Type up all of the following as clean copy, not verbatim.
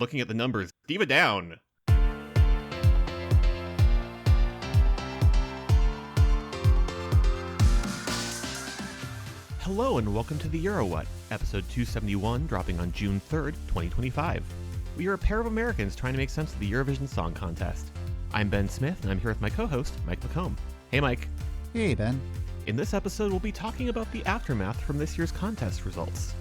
looking at the numbers. Diva down. Hello and welcome to the EuroWhat, episode 271, dropping on June 3rd, 2025. We are a pair of Americans trying to make sense of the Eurovision Song Contest. I'm Ben Smith, and I'm here with my co-host, Mike McComb. Hey, Mike. Hey, Ben. In this episode, we'll be talking about the aftermath from this year's contest results.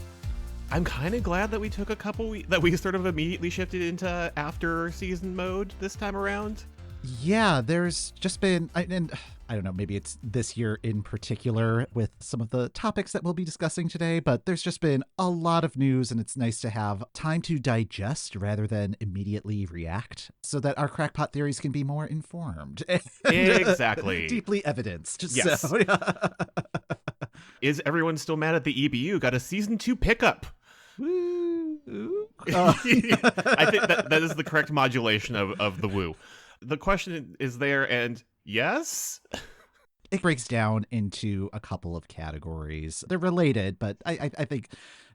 I'm kind of glad that we took that we sort of immediately shifted into after-season mode this time around. Yeah, there's just been, and I don't know, maybe it's this year in particular with some of the topics that we'll be discussing today, but there's just been a lot of news, and it's nice to have time to digest rather than immediately react so that our crackpot theories can be more informed. Exactly. Deeply evidenced. Yes. So, yeah. Is everyone still mad at the EBU? Got a season 2 pickup. Woo. I think that is the correct modulation of the woo. The question is there, and yes? It breaks down into a couple of categories. They're related, but I think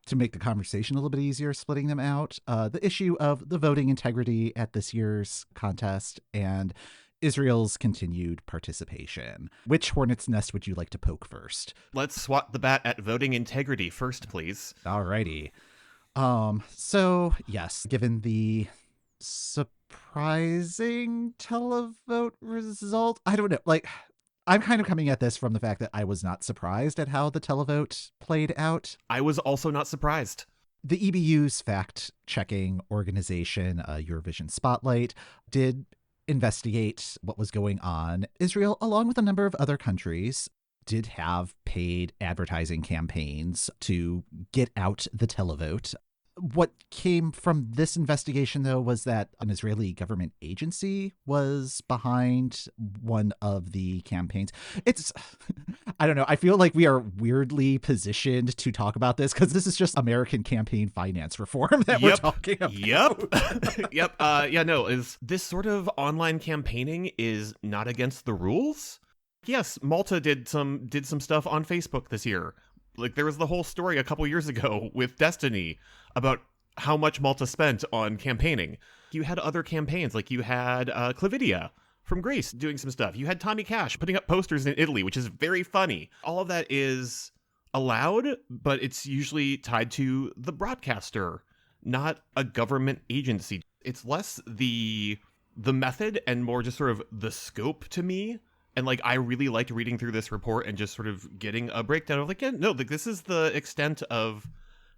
to make the conversation a little bit easier, splitting them out, the issue of the voting integrity at this year's contest and Israel's continued participation. Which hornet's nest would you like to poke first? Let's swat the bat at voting integrity first, please. Alrighty. So, yes, given the surprising televote result, I don't know, I'm kind of coming at this from the fact that I was not surprised at how the televote played out. I was also not surprised. The EBU's fact-checking organization, Eurovision Spotlight, did investigate what was going on. Israel, along with a number of other countries, did have paid advertising campaigns to get out the televote. What came from this investigation, though, was that an Israeli government agency was behind one of the campaigns. I don't know. I feel like we are weirdly positioned to talk about this because this is just American campaign finance reform that we're talking about. Yep. Is this sort of online campaigning is not against the rules? Yes, Malta did some stuff on Facebook this year. Like, there was the whole story a couple years ago with Destiny about how much Malta spent on campaigning. You had other campaigns, like you had Clavidia from Greece doing some stuff. You had Tommy Cash putting up posters in Italy, which is very funny. All of that is allowed, but it's usually tied to the broadcaster, not a government agency. It's less the method and more just sort of the scope to me. And, I really liked reading through this report and just sort of getting a breakdown of, this is the extent of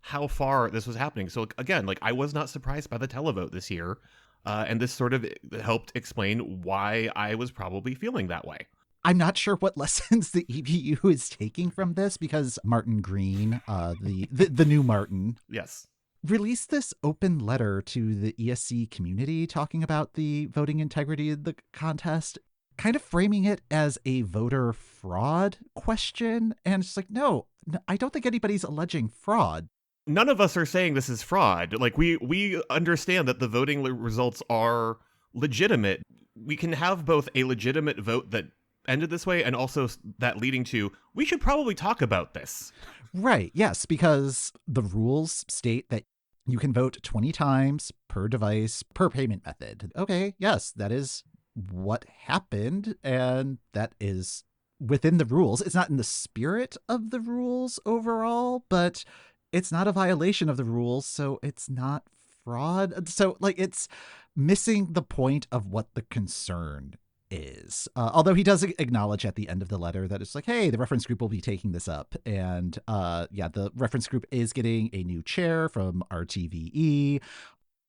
how far this was happening. So, again, I was not surprised by the televote this year. And this sort of helped explain why I was probably feeling that way. I'm not sure what lessons the EBU is taking from this because Martin Green, the new Martin. Yes. Released this open letter to the ESC community talking about the voting integrity of the contest, kind of framing it as a voter fraud question. And it's no, I don't think anybody's alleging fraud. None of us are saying this is fraud. We understand that the voting results are legitimate. We can have both a legitimate vote that ended this way and also that leading to, we should probably talk about this. Right. Yes, because the rules state that you can vote 20 times per device per payment method. Okay. Yes, that is what happened, and that is within the rules. It's not in the spirit of the rules overall, but it's not a violation of the rules, so it's not fraud. So it's missing the point of what the concern is. Although he does acknowledge at the end of the letter that it's hey, the reference group will be taking this up, and the reference group is getting a new chair from RTVE.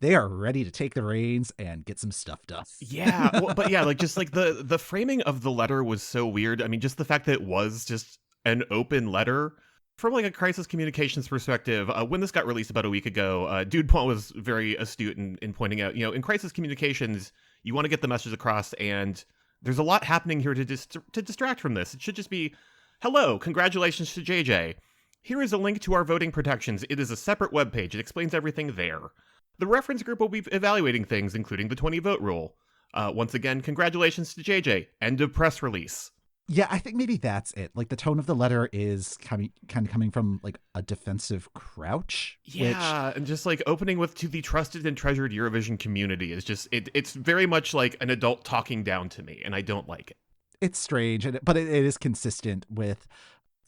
They are ready to take the reins and get some stuff done. Yeah, the framing of the letter was so weird. I mean, just the fact that it was just an open letter. From a crisis communications perspective, when this got released about a week ago, Dude Paul was very astute in pointing out, in crisis communications, you want to get the message across, and there's a lot happening here to distract from this. It should just be, hello, congratulations to JJ. Here is a link to our voting protections. It is a separate webpage. It explains everything there. The reference group will be evaluating things, including the 20 vote rule. Once again, congratulations to JJ. End of press release. Yeah, I think maybe that's it. Like the tone of the letter is coming from like a defensive crouch. Yeah, and just like opening with "to the trusted and treasured Eurovision community" is just it's very much like an adult talking down to me, and I don't like it. It's strange, but it is consistent with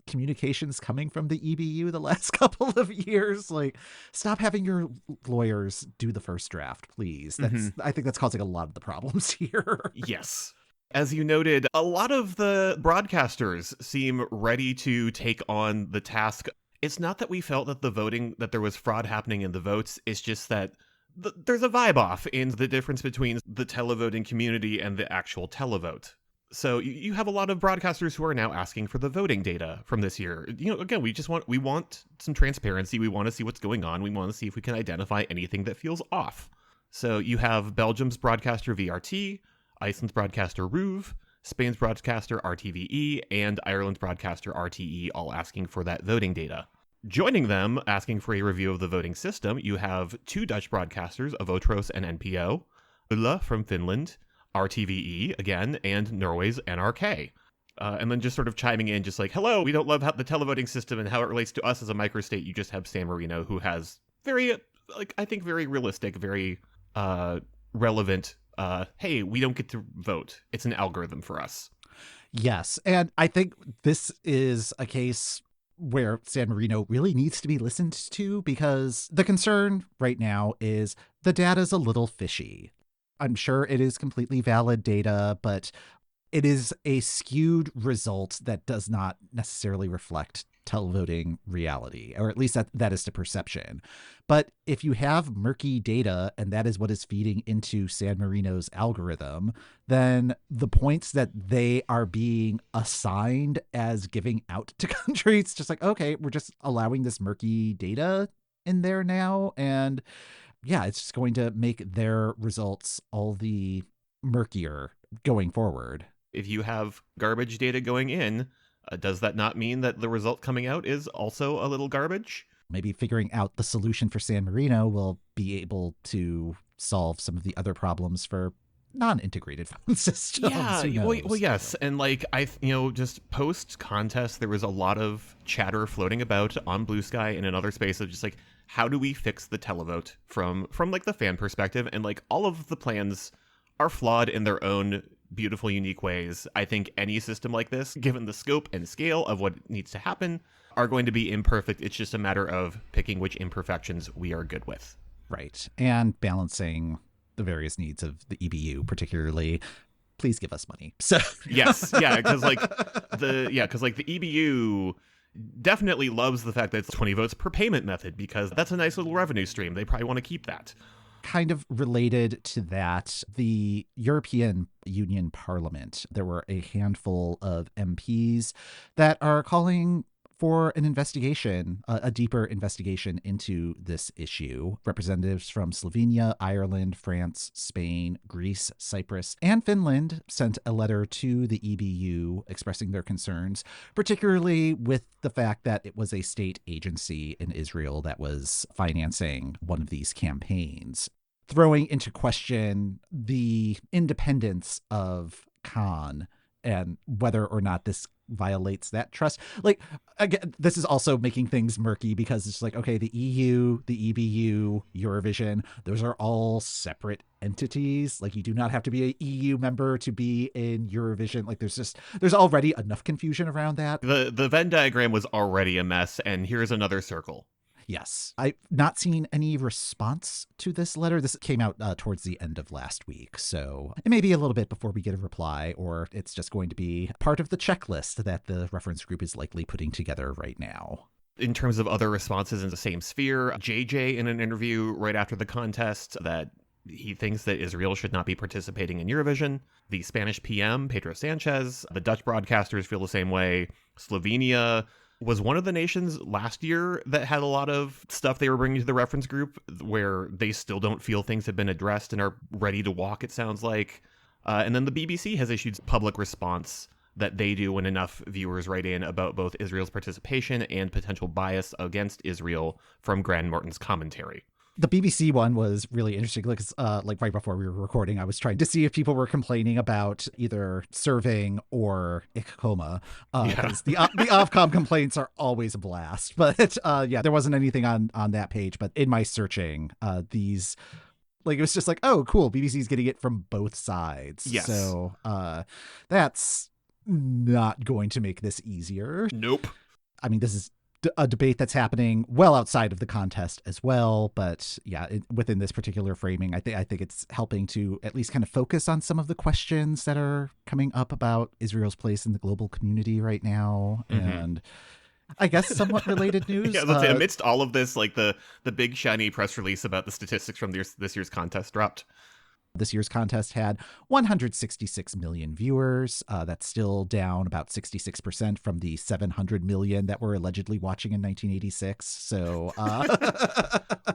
communications coming from the EBU the last couple of years. Like, stop having your lawyers do the first draft, please. I think that's causing a lot of the problems here. Yes. As you noted, a lot of the broadcasters seem ready to take on the task. It's not that we felt that that there was fraud happening in the votes. It's just that there's a vibe off in the difference between the televoting community and the actual televote. So you have a lot of broadcasters who are now asking for the voting data from this year. Again, we want some transparency. We want to see what's going on. We want to see if we can identify anything that feels off. So you have Belgium's broadcaster VRT, Iceland's broadcaster RUV, Spain's broadcaster RTVE, and Ireland's broadcaster RTE all asking for that voting data. Joining them, asking for a review of the voting system, you have two Dutch broadcasters, Avotros and NPO, Ulla from Finland, RTVE again, and Norway's NRK. And then just sort of chiming in, just like, hello, we don't love the televoting system and how it relates to us as a microstate. You just have San Marino, who has very, I think very realistic, very relevant, hey, we don't get to vote. It's an algorithm for us. Yes, and I think this is a case where San Marino really needs to be listened to, because the concern right now is the data's a little fishy. I'm sure it is completely valid data, but it is a skewed result that does not necessarily reflect televoting reality, or at least that is the perception. But if you have murky data and that is what is feeding into San Marino's algorithm, then the points that they are being assigned as giving out to countries, just like, okay, we're just allowing this murky data in there now, and yeah, it's just going to make their results all the murkier going forward. If you have garbage data going in, does that not mean that the result coming out is also a little garbage? Maybe figuring out the solution for San Marino will be able to solve some of the other problems for non-integrated phone systems. Yeah, well, yes. And like, just post-contest, there was a lot of chatter floating about on Blue Sky and in other spaces, just like, how do we fix the televote from like the fan perspective? And like, all of the plans are flawed in their own beautiful, unique ways. I think any system like this, given the scope and scale of what needs to happen, are going to be imperfect. It's just a matter of picking which imperfections we are good with. Right. And balancing the various needs of the EBU, particularly, please give us money. So yes, yeah, because like the EBU definitely loves the fact that it's 20 votes per payment method, because that's a nice little revenue stream. They probably want to keep that. Kind of related to that, the European Union Parliament, there were a handful of MPs that are calling for an investigation, a deeper investigation into this issue. Representatives from Slovenia, Ireland, France, Spain, Greece, Cyprus, and Finland sent a letter to the EBU expressing their concerns, particularly with the fact that it was a state agency in Israel that was financing one of these campaigns, throwing into question the independence of Khan and whether or not this violates that trust. Like, again, this is also making things murky, because it's like, okay, the EU, the EBU, Eurovision, those are all separate entities. Like, you do not have to be an EU member to be in Eurovision. Like, there's already enough confusion around that. The Venn diagram was already a mess, and here's another circle. Yes. I've not seen any response to this letter. This came out towards the end of last week, so it may be a little bit before we get a reply, or it's just going to be part of the checklist that the reference group is likely putting together right now. In terms of other responses in the same sphere, JJ in an interview right after the contest that he thinks that Israel should not be participating in Eurovision. The Spanish PM, Pedro Sanchez, the Dutch broadcasters feel the same way. Slovenia was one of the nations last year that had a lot of stuff they were bringing to the reference group where they still don't feel things have been addressed and are ready to walk, it sounds like. And then the BBC has issued public response that they do when enough viewers write in about both Israel's participation and potential bias against Israel from Graham Norton's commentary. The BBC one was really interesting because, like right before we were recording, I was trying to see if people were complaining about either serving or ikoma, because the Ofcom complaints are always a blast. But yeah, there wasn't anything on that page. But in my searching, these. Like, it was just like, oh, cool, BBC's getting it from both sides. Yes. So that's not going to make this easier. Nope. I mean, this is a debate that's happening well outside of the contest as well. But yeah, within this particular framing, I think it's helping to at least kind of focus on some of the questions that are coming up about Israel's place in the global community right now. Mm-hmm. And I guess somewhat related news. Yeah, let's say amidst all of this, like the big shiny press release about the statistics from this year's contest dropped. This year's contest had 166 million viewers. That's still down about 66% from the 700 million that were allegedly watching in 1986. So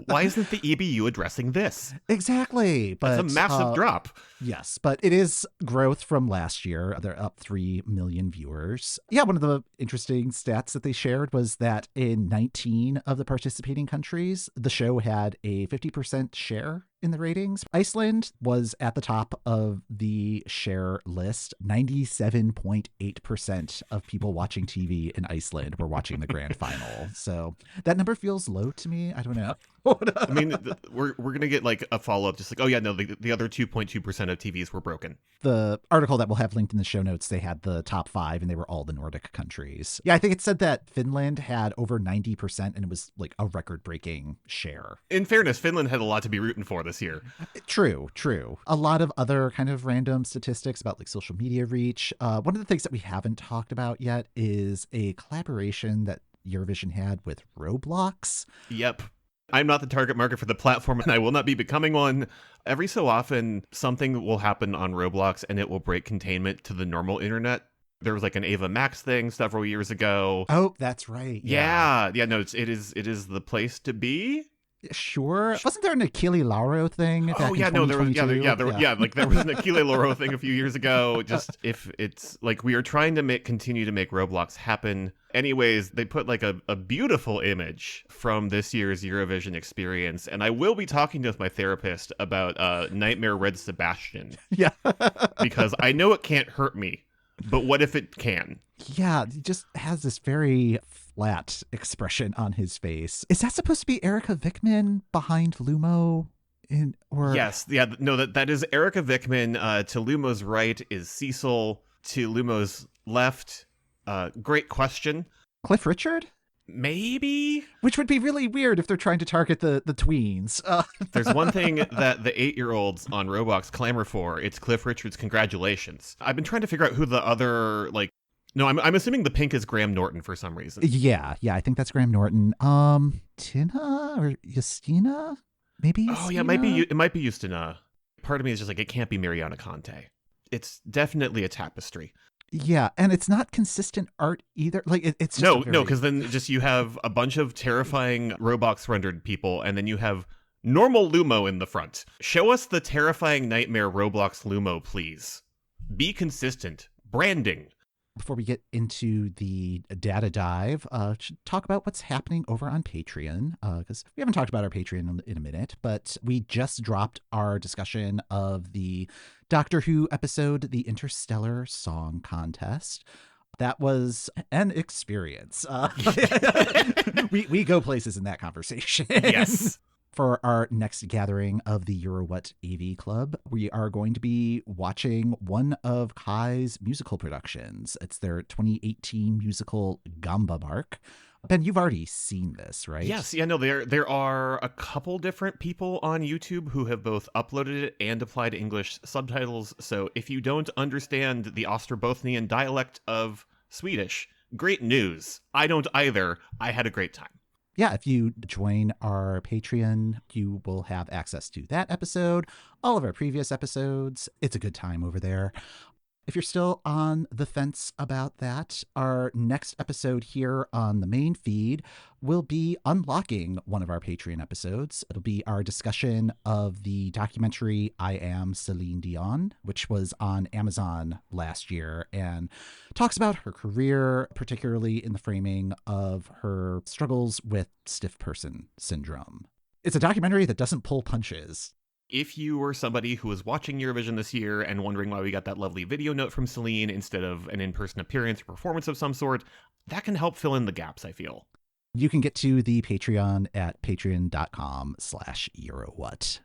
why isn't the EBU addressing this? Exactly. But it's a massive drop. Yes, but it is growth from last year. They're up 3 million viewers. Yeah, one of the interesting stats that they shared was that in 19 of the participating countries, the show had a 50% share in the ratings. Iceland was at the top of the share list. 97.8% of people watching TV in Iceland were watching the grand final. So that number feels low to me. I don't know. I mean, we're going to get like a follow-up just like, oh yeah, no, the other 2.2% of TVs were broken. The article that we'll have linked in the show notes, they had the top 5 and they were all the Nordic countries. Yeah, I think it said that Finland had over 90% and it was like a record-breaking share. In fairness, Finland had a lot to be rooting for this year. True. A lot of other kind of random statistics about like social media reach. One of the things that we haven't talked about yet is a collaboration that Eurovision had with Roblox. Yep. I'm not the target market for the platform, and I will not be becoming one. Every so often, something will happen on Roblox, and it will break containment to the normal internet. There was like an Ava Max thing several years ago. Oh, that's right. Yeah. No, it is the place to be. Sure. Wasn't there an Achille Lauro thing? Oh yeah, no, there was there was an Achille Lauro thing a few years ago. Just if it's like we are trying to continue to make Roblox happen. Anyways, they put like a beautiful image from this year's Eurovision experience, and I will be talking to my therapist about Nightmare Red Sebastian. Yeah, because I know it can't hurt me, but what if it can? Yeah, he just has this very flat expression on his face. Is that supposed to be Erica Vickman behind Lumo? Yes, yeah, no, that is Erica Vickman. To Lumo's right is Cecil. To Lumo's left, great question. Cliff Richard? Maybe. Which would be really weird if they're trying to target the tweens. There's one thing that the 8-year-olds on Roblox clamor for. It's Cliff Richard's congratulations. I've been trying to figure out who the other, like... No, I'm assuming the pink is Graham Norton for some reason. Yeah, I think that's Graham Norton. Tina or Justina? Maybe Justina? Oh, yeah, it might be Justina. Part of me is just like, it can't be Mariana Conte. It's definitely a tapestry. Yeah, and it's not consistent art either. Like it's just no, because then just you have a bunch of terrifying Roblox rendered people, and then you have normal Lumo in the front. Show us the terrifying nightmare Roblox Lumo, please. Be consistent. Branding. Before we get into the data dive, should talk about what's happening over on Patreon, because we haven't talked about our Patreon in a minute, but we just dropped our discussion of the Doctor Who episode, The Interstellar Song Contest. That was an experience. We go places in that conversation. Yes. For our next gathering of the EuroWhat AV Club, we are going to be watching one of Kai's musical productions. It's their 2018 musical Gambamark. Ben, you've already seen this, right? Yes. Yeah, no, there are a couple different people on YouTube who have both uploaded it and applied English subtitles. So if you don't understand the Ostrobothnian dialect of Swedish, great news. I don't either. I had a great time. Yeah, if you join our Patreon, you will have access to that episode, all of our previous episodes. It's a good time over there. If you're still on the fence about that, our next episode here on the main feed will be unlocking one of our Patreon episodes. It'll be our discussion of the documentary I Am Celine Dion, which was on Amazon last year and talks about her career, particularly in the framing of her struggles with stiff person syndrome. It's a documentary that doesn't pull punches. If you were somebody who was watching Eurovision this year and wondering why we got that lovely video note from Celine instead of an in-person appearance or performance of some sort, that can help fill in the gaps, I feel. You can get to the Patreon at patreon.com/EuroWhat.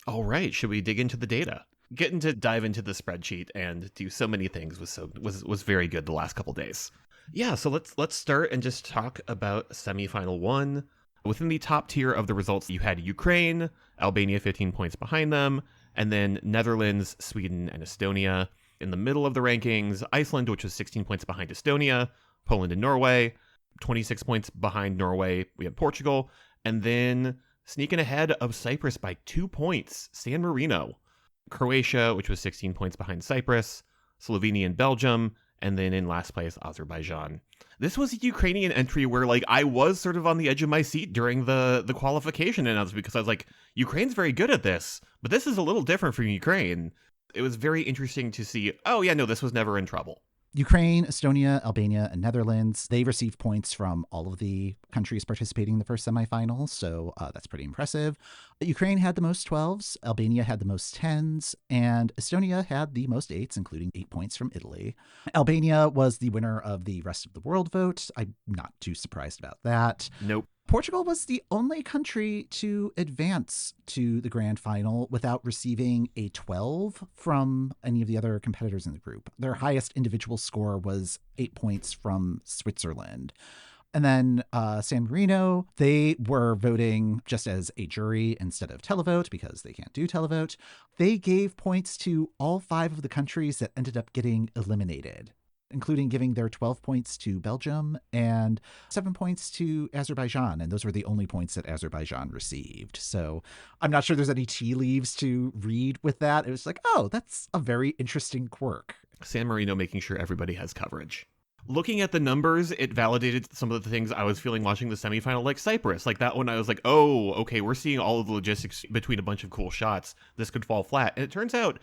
All right, should we dig into the data? Getting to dive into the spreadsheet and do so many things was very good the last couple days. Yeah, so let's start and just talk about semifinal 1. Within the top tier of the results, you had Ukraine, Albania 15 points behind them, and then Netherlands, Sweden, and Estonia. In the middle of the rankings, Iceland, which was 16 points behind Estonia, Poland and Norway, 26 points behind Norway, we had Portugal, and then sneaking ahead of Cyprus by 2 points, San Marino. Croatia, which was 16 points behind Cyprus, Slovenia and Belgium, and then in last place, Azerbaijan. This was a Ukrainian entry where, like, I was sort of on the edge of my seat during the qualification announcement because I was like, Ukraine's very good at this, but this is a little different from Ukraine. It was very interesting to see, oh yeah, no, this was never in trouble. Ukraine, Estonia, Albania, and Netherlands, they received points from all of the countries participating in the first semifinal, so that's pretty impressive. Ukraine had the most 12s, Albania had the most 10s, and Estonia had the most 8s, including 8 points from Italy. Albania was the winner of the rest of the world vote. I'm not too surprised about that. Nope. Portugal was the only country to advance to the grand final without receiving a 12 from any of the other competitors in the group. Their highest individual score was 8 points from Switzerland. And then San Marino, they were voting just as a jury instead of televote because they can't do televote. They gave points to all 5 of the countries that ended up getting eliminated, including giving their 12 points to Belgium and 7 points to Azerbaijan. And those were the only points that Azerbaijan received. So I'm not sure there's any tea leaves to read with that. It was like, oh, that's a very interesting quirk. San Marino making sure everybody has coverage. Looking at the numbers, it validated some of the things I was feeling watching the semifinal, like Cyprus. Like that one, I was like, oh, okay, we're seeing all of the logistics between a bunch of cool shots. This could fall flat. And it turns out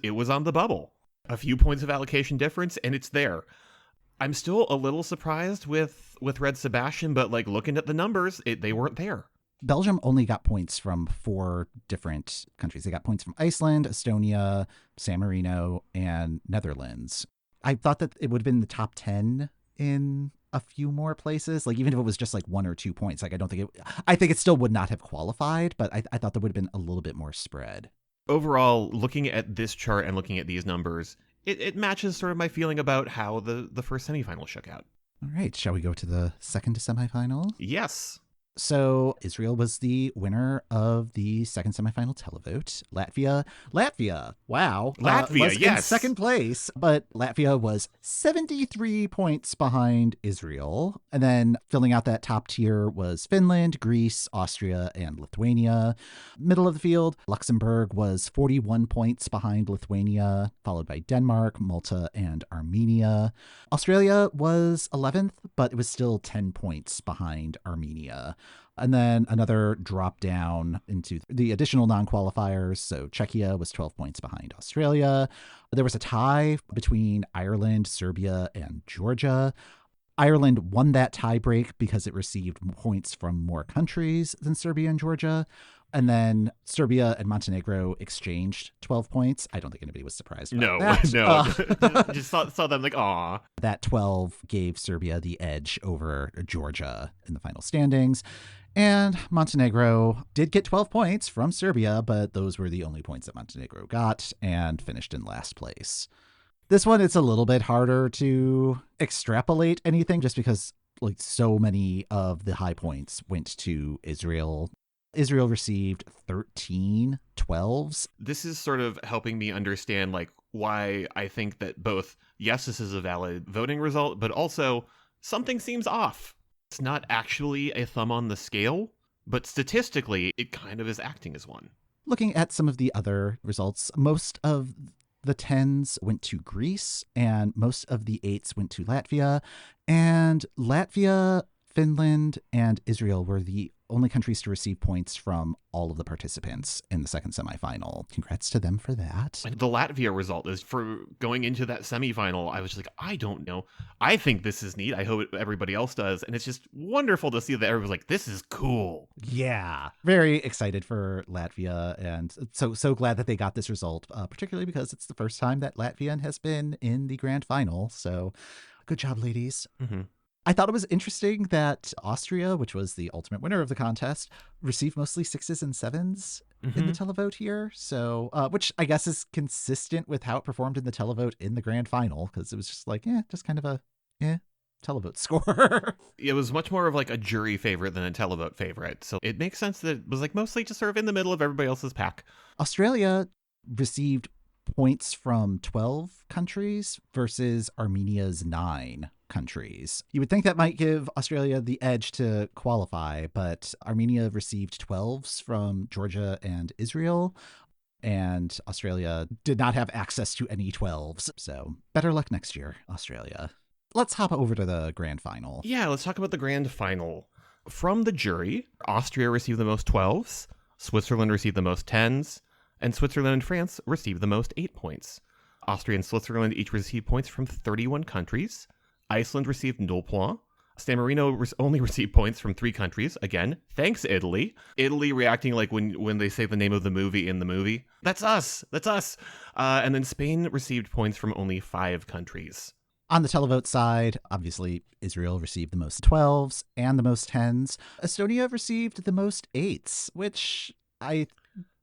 it was on the bubble. A few points of allocation difference, and it's there. I'm still a little surprised with Red Sebastian, but like looking at the numbers, they weren't there. Belgium only got points from 4 different countries. They got points from Iceland, Estonia, San Marino, and Netherlands. I thought that it would have been the top 10 in a few more places. Like even if it was just like 1 or 2 points, like I think it still would not have qualified, but I thought there would have been a little bit more spread. Overall, looking at this chart and looking at these numbers, it matches sort of my feeling about how the first semifinal shook out. All right. Shall we go to the second semifinal? Yes. So Israel was the winner of the second semifinal televote. Latvia, wow. Latvia, was yes. in second place, but Latvia was 73 points behind Israel. And then filling out that top tier was Finland, Greece, Austria, and Lithuania. Middle of the field, Luxembourg was 41 points behind Lithuania, followed by Denmark, Malta, and Armenia. Australia was 11th, but it was still 10 points behind Armenia. And then another drop down into the additional non-qualifiers. So Czechia was 12 points behind Australia. There was a tie between Ireland, Serbia, and Georgia. Ireland won that tiebreak because it received points from more countries than Serbia and Georgia. And then Serbia and Montenegro exchanged 12 points. I don't think anybody was surprised about that. No. Just saw them like, aw. That 12 gave Serbia the edge over Georgia in the final standings. And Montenegro did get 12 points from Serbia, but those were the only points that Montenegro got and finished in last place. This one, it's a little bit harder to extrapolate anything just because like so many of the high points went to Israel. Israel received 13 12s. This is sort of helping me understand like why I think that both, yes, this is a valid voting result, but also something seems off. It's not actually a thumb on the scale, but statistically, it kind of is acting as one. Looking at some of the other results, most of the 10s went to Greece and most of the 8s went to Latvia. And Latvia, Finland, and Israel were the only countries to receive points from all of the participants in the second semifinal. Congrats to them for that. The Latvia result is for going into that semifinal. I was just like, I don't know. I think this is neat. I hope everybody else does. And it's just wonderful to see that everyone's like, this is cool. Yeah. Very excited for Latvia. And so glad that they got this result, particularly because it's the first time that Latvian has been in the grand final. So good job, ladies. Mm-hmm. I thought it was interesting that Austria, which was the ultimate winner of the contest, received mostly 6s and 7s in the televote here. So, which I guess is consistent with how it performed in the televote in the grand final, because it was just like, just kind of a televote score. It was much more of like a jury favorite than a televote favorite. So it makes sense that it was like mostly just sort of in the middle of everybody else's pack. Australia received points from 12 countries versus Armenia's 9 countries. You would think that might give Australia the edge to qualify, but Armenia received 12s from Georgia and Israel, and Australia did not have access to any 12s. So better luck next year, Australia. Let's hop over to the grand final. Yeah, let's talk about the grand final. From the jury, Austria received the most 12s, Switzerland received the most 10s, and Switzerland and France received the most 8 points. Austria and Switzerland each received points from 31 countries. Iceland received 0 points. San Marino only received points from 3 countries. Again, thanks, Italy. Italy reacting like when they say the name of the movie in the movie. That's us. That's us. And then Spain received points from only 5 countries. On the televote side, obviously, Israel received the most 12s and the most 10s. Estonia received the most 8s, which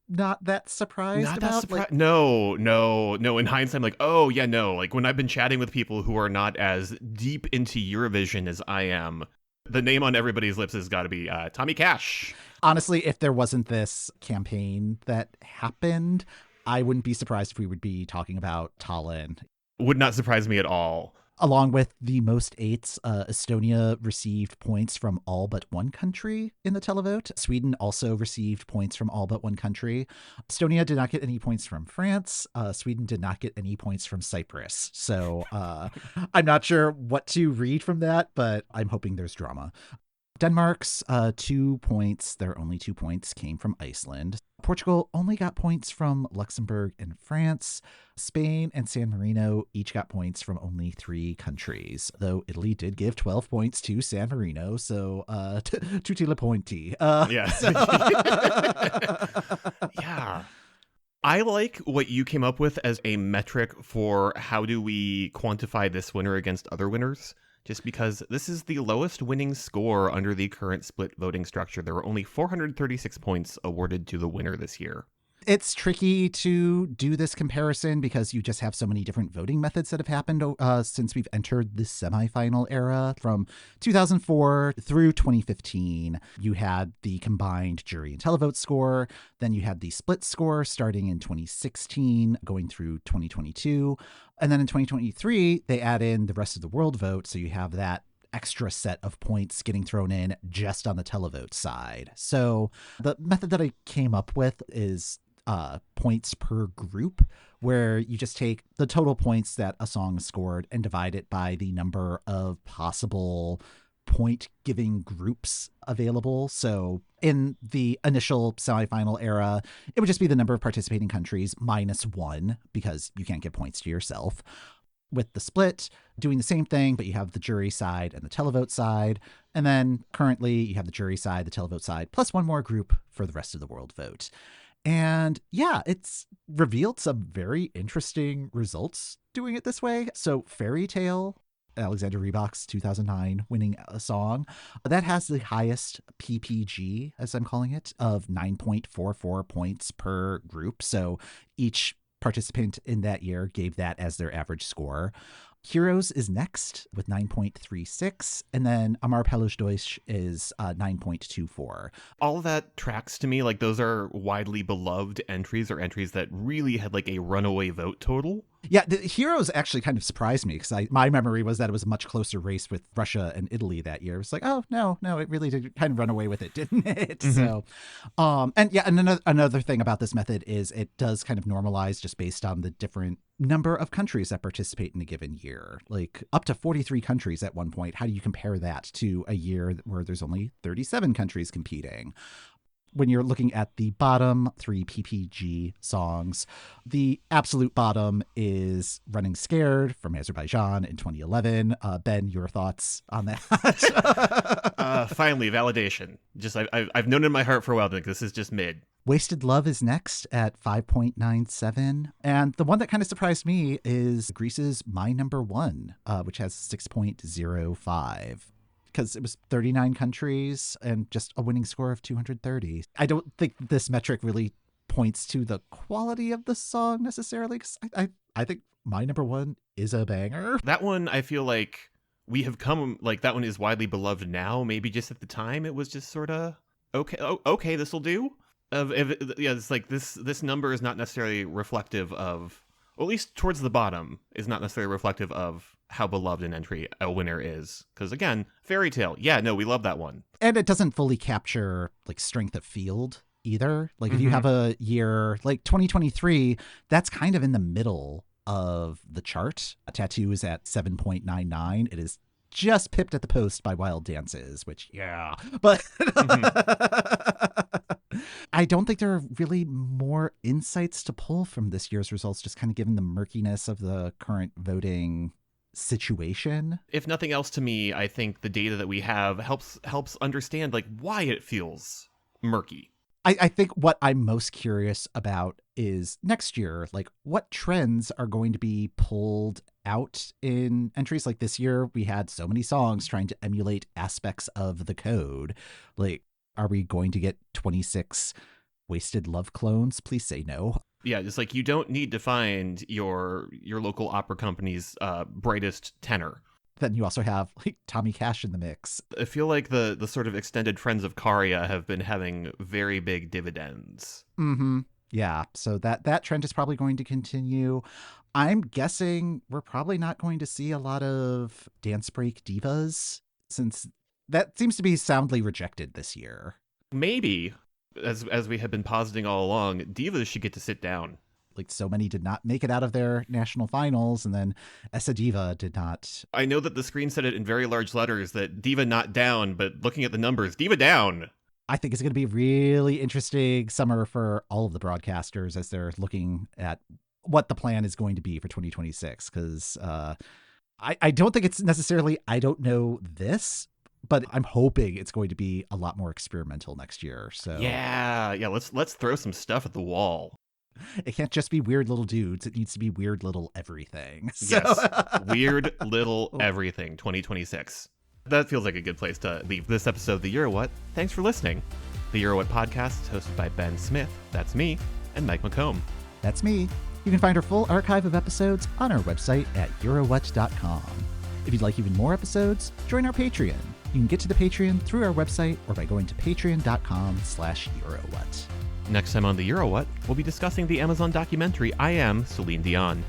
not that surprised about. No. In hindsight, I'm like, oh, yeah, no. Like, when I've been chatting with people who are not as deep into Eurovision as I am, the name on everybody's lips has got to be Tommy Cash. Honestly, if there wasn't this campaign that happened, I wouldn't be surprised if we would be talking about Tallinn. Would not surprise me at all. Along with the most 8s, Estonia received points from all but 1 country in the televote. Sweden also received points from all but 1 country. Estonia did not get any points from France. Sweden did not get any points from Cyprus. So I'm not sure what to read from that, but I'm hoping there's drama. Denmark's 2 points, their only 2 points, came from Iceland. Portugal only got points from Luxembourg and France. Spain and San Marino each got points from only 3 countries, though Italy did give 12 points to San Marino, so tutti la pointi. Yeah. Yeah. I like what you came up with as a metric for how do we quantify this winner against other winners. Just because this is the lowest winning score under the current split voting structure. There were only 436 points awarded to the winner this year. It's tricky to do this comparison because you just have so many different voting methods that have happened since we've entered the semifinal era. From 2004 through 2015, you had the combined jury and televote score. Then you had the split score starting in 2016, going through 2022. And then in 2023, they add in the rest of the world vote. So you have that extra set of points getting thrown in just on the televote side. So the method that I came up with is points per group, where you just take the total points that a song scored and divide it by the number of possible point giving groups available. So in the initial semifinal era, it would just be the number of participating countries minus 1 because you can't give points to yourself. With the split, doing the same thing, but you have the jury side and the televote side. And then currently you have the jury side, the televote side, plus 1 more group for the rest of the world vote. And yeah, it's revealed some very interesting results doing it this way. So Fairy Tale, Alexander Rybak's 2009 winning a song, that has the highest PPG, as I'm calling it, of 9.44 points per group. So each participant in that year gave that as their average score. Heroes is next with 9.36, and then Amar Pelus Deutsch is 9.24. All of that tracks to me like those are widely beloved entries or entries that really had like a runaway vote total. Yeah, the Heroes actually kind of surprised me because my memory was that it was a much closer race with Russia and Italy that year. It was like, oh, no, it really did kind of run away with it, didn't it? Mm-hmm. So, and another thing about this method is it does kind of normalize just based on the different number of countries that participate in a given year, like up to 43 countries at one point. How do you compare that to a year where there's only 37 countries competing? When you're looking at the bottom 3 PPG songs, the absolute bottom is Running Scared from Azerbaijan in 2011. Ben, your thoughts on that? Finally, validation. Just I've known in my heart for a while that this is just mid. Wasted Love is next at 5.97. And the one that kind of surprised me is Greece's My Number One, which has 6.05. Because it was 39 countries and just a winning score of 230. I don't think this metric really points to the quality of the song necessarily, because I think My Number One is a banger. That one, I feel like we have come, like, that one is widely beloved now. Maybe just at the time it was just sort of, okay, this will do. It's like this number is not necessarily reflective of, or at least towards the bottom, is not necessarily reflective of how beloved an entry a winner is. Because again, Fairy Tale, yeah, no, we love that one. And it doesn't fully capture like strength of field either. Like if you have a year like 2023, that's kind of in the middle of the chart. A Tattoo is at 7.99. It is just pipped at the post by Wild Dances, which, yeah. But I don't think there are really more insights to pull from this year's results, just kind of given the murkiness of the current voting situation. If nothing else, to me, I think the data that we have helps understand like why it feels murky. I think what I'm most curious about is next year, like what trends are going to be pulled out in entries. Like this year, we had so many songs trying to emulate aspects of the code. Like, are we going to get 26 Wasted Love clones? Please say no. Yeah, it's like you don't need to find your local opera company's brightest tenor. Then you also have like Tommy Cash in the mix. I feel like the sort of extended friends of Karia have been having very big dividends. Mm-hmm. Yeah, so that trend is probably going to continue. I'm guessing we're probably not going to see a lot of dance break divas, since that seems to be soundly rejected this year. Maybe, as we have been positing all along, divas should get to sit down. Like so many did not make it out of their national finals, and then Essa Diva did not. I know that the screen said it in very large letters that diva not down, but looking at the numbers, diva down. I think it's going to be a really interesting summer for all of the broadcasters as they're looking at what the plan is going to be for 2026. Because I don't think it's necessarily, I don't know this, but I'm hoping it's going to be a lot more experimental next year. So yeah, let's throw some stuff at the wall. It can't just be weird little dudes. It needs to be weird little everything. So. Yes, weird little everything 2026. That feels like a good place to leave this episode of the EuroWhat. Thanks for listening. The EuroWhat podcast is hosted by Ben Smith, that's me, and Mike McComb. That's me. You can find our full archive of episodes on our website at EuroWhat.com. If you'd like even more episodes, join our Patreon. You can get to the Patreon through our website or by going to patreon.com/EuroWhat. Next time on the EuroWhat, we'll be discussing the Amazon documentary I Am Celine Dion.